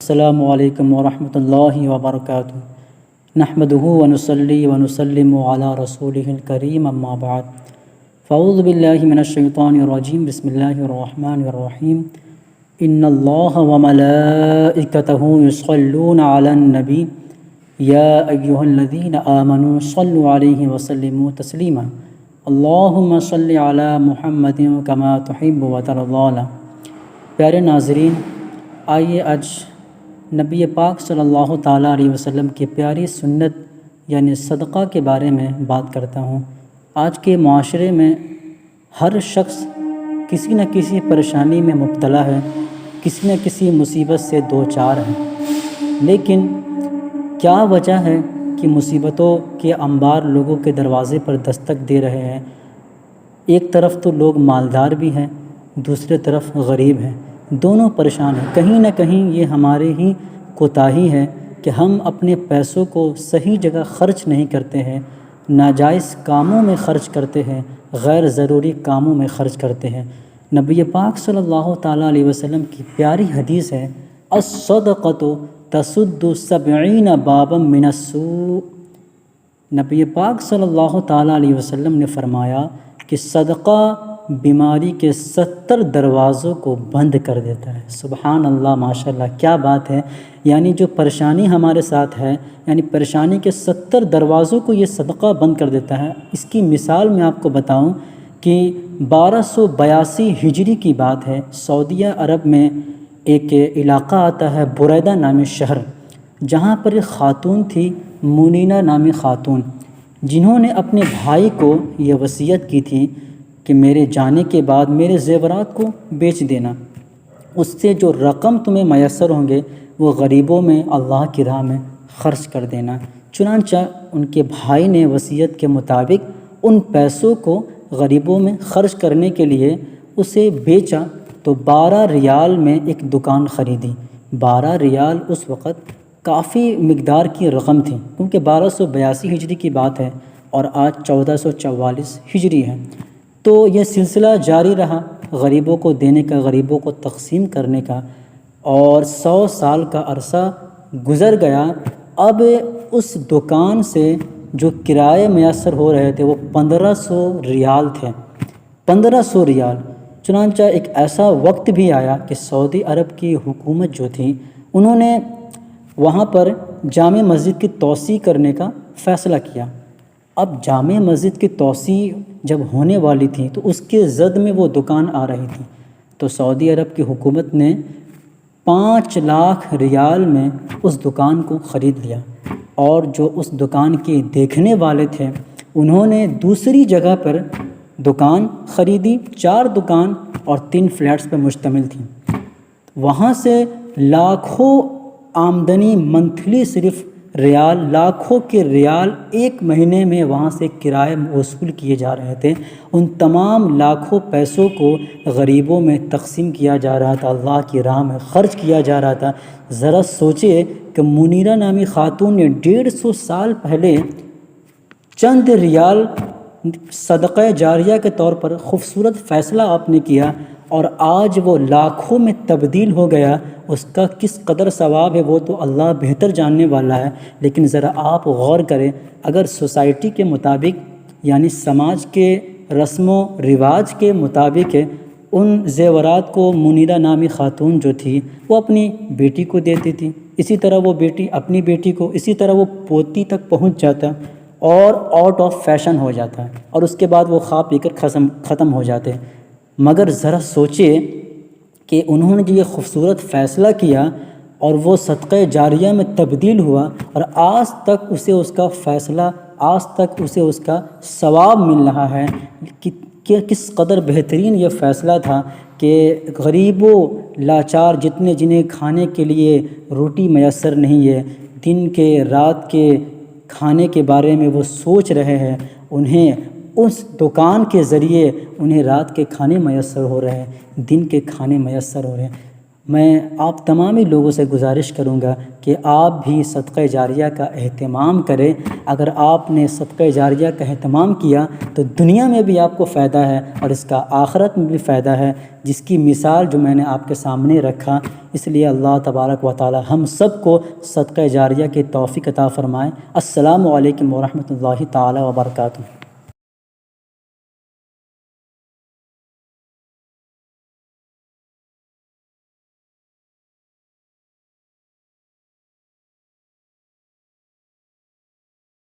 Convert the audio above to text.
السلام علیکم ورحمۃ اللہ وبرکاتہ۔ نحمدہ ونصلی ونسلم علی رسولہ الکریم، اما بعد فاعوذ باللہ من الشیطان الرجیم، بسم اللہ الرحمن الرحیم۔ ان اللہ وملائکتہ یصلون علی النبی یا ایہا الذین آمنوا صلوا علیہ وسلموا تسلیما، اللہم صل علی محمد کما تحب وترضی۔ پیارے ناظرین، آئیے آج نبی پاک صلی اللہ تعالیٰ علیہ وسلم کی پیاری سنت یعنی صدقہ کے بارے میں بات کرتا ہوں۔ آج کے معاشرے میں ہر شخص کسی نہ کسی پریشانی میں مبتلا ہے، کسی نہ کسی مصیبت سے دوچار ہے، لیکن کیا وجہ ہے کہ مصیبتوں کے انبار لوگوں کے دروازے پر دستک دے رہے ہیں؟ ایک طرف تو لوگ مالدار بھی ہیں، دوسری طرف غریب ہیں، دونوں پریشان ہیں۔ کہیں نہ کہیں یہ ہمارے ہی کوتاہی ہے کہ ہم اپنے پیسوں کو صحیح جگہ خرچ نہیں کرتے ہیں، ناجائز کاموں میں خرچ کرتے ہیں، غیر ضروری کاموں میں خرچ کرتے ہیں۔ نبی پاک صلی اللہ تعالیٰ علیہ وسلم کی پیاری حدیث ہے، الصدقۃ تسد 70 بابا من السوء۔ نبی پاک صلی اللہ تعالیٰ علیہ وسلم نے فرمایا کہ صدقہ بیماری کے 70 دروازوں کو بند کر دیتا ہے۔ سبحان اللہ، ماشاءاللہ، کیا بات ہے! یعنی جو پریشانی ہمارے ساتھ ہے، یعنی پریشانی کے 70 دروازوں کو یہ صدقہ بند کر دیتا ہے۔ اس کی مثال میں آپ کو بتاؤں کہ 1282 ہجری کی بات ہے، سعودیہ عرب میں ایک علاقہ آتا ہے بریدہ نامی شہر، جہاں پر ایک خاتون تھی، منینہ نامی خاتون، جنہوں نے اپنے بھائی کو یہ وصیت کی تھی کہ میرے جانے کے بعد میرے زیورات کو بیچ دینا، اس سے جو رقم تمہیں میسر ہوں گے وہ غریبوں میں اللہ کی راہ میں خرچ کر دینا۔ چنانچہ ان کے بھائی نے وصیت کے مطابق ان پیسوں کو غریبوں میں خرچ کرنے کے لیے اسے بیچا تو 12 ریال میں ایک دکان خریدی۔ 12 ریال اس وقت کافی مقدار کی رقم تھی، کیونکہ 1282 ہجری کی بات ہے اور آج 1444 ہجری ہے۔ تو یہ سلسلہ جاری رہا غریبوں کو دینے کا، غریبوں کو تقسیم کرنے کا، اور 100 سال کا عرصہ گزر گیا۔ اب اس دکان سے جو کرائے میسر ہو رہے تھے وہ 1500 ریال تھے، 1500 ریال۔ چنانچہ ایک ایسا وقت بھی آیا کہ سعودی عرب کی حکومت جو تھی، انہوں نے وہاں پر جامع مسجد کی توسیع کرنے کا فیصلہ کیا۔ اب جامع مسجد کی توسیع جب ہونے والی تھی تو اس کے زد میں وہ دکان آ رہی تھی، تو سعودی عرب کی حکومت نے 5 لاکھ ریال میں اس دکان کو خرید لیا، اور جو اس دکان کے دیکھنے والے تھے انہوں نے دوسری جگہ پر دکان خریدی۔ 4 دکان اور 3 فلیٹس پر مشتمل تھی۔ وہاں سے لاکھوں آمدنی منتھلی، صرف ریال، لاکھوں کے ریال ایک مہینے میں وہاں سے کرائے وصول کیے جا رہے تھے۔ ان تمام لاکھوں پیسوں کو غریبوں میں تقسیم کیا جا رہا تھا، اللہ کی راہ میں خرچ کیا جا رہا تھا۔ ذرا سوچئے کہ منیرہ نامی خاتون نے 150 سال پہلے چند ریال صدقہ جاریہ کے طور پر خوبصورت فیصلہ آپ نے کیا، اور آج وہ لاکھوں میں تبدیل ہو گیا۔ اس کا کس قدر ثواب ہے وہ تو اللہ بہتر جاننے والا ہے، لیکن ذرا آپ غور کریں، اگر سوسائٹی کے مطابق یعنی سماج کے رسم و رواج کے مطابق ان زیورات کو منیرہ نامی خاتون جو تھی وہ اپنی بیٹی کو دیتی تھی، اسی طرح وہ بیٹی اپنی بیٹی کو، اسی طرح وہ پوتی تک پہنچ جاتا اور آؤٹ آف فیشن ہو جاتا ہے، اور اس کے بعد وہ کھا پی کر ختم ہو جاتے ہیں۔ مگر ذرا سوچئے کہ انہوں نے جو یہ خوبصورت فیصلہ کیا اور وہ صدقہ جاریہ میں تبدیل ہوا، اور آج تک اسے اس کا فیصلہ، آج تک اسے اس کا ثواب مل رہا ہے کہ کس قدر بہترین یہ فیصلہ تھا کہ غریبوں لاچار جنہیں کھانے کے لیے روٹی میسر نہیں ہے، دن کے رات کے کھانے کے بارے میں وہ سوچ رہے ہیں، انہیں اس دکان کے ذریعے انہیں رات کے کھانے میسر ہو رہے ہیں، دن کے کھانے میسر ہو رہے ہیں۔ میں آپ تمامی لوگوں سے گزارش کروں گا کہ آپ بھی صدقہ جاریہ کا اہتمام کریں۔ اگر آپ نے صدقہ جاریہ کا اہتمام کیا تو دنیا میں بھی آپ کو فائدہ ہے اور اس کا آخرت میں بھی فائدہ ہے، جس کی مثال جو میں نے آپ کے سامنے رکھا۔ اس لیے اللہ تبارک و تعالی ہم سب کو صدقہ جاریہ کی توفیق عطا فرمائے۔ السلام علیکم ورحمۃ اللہ تعالی وبرکاتہ۔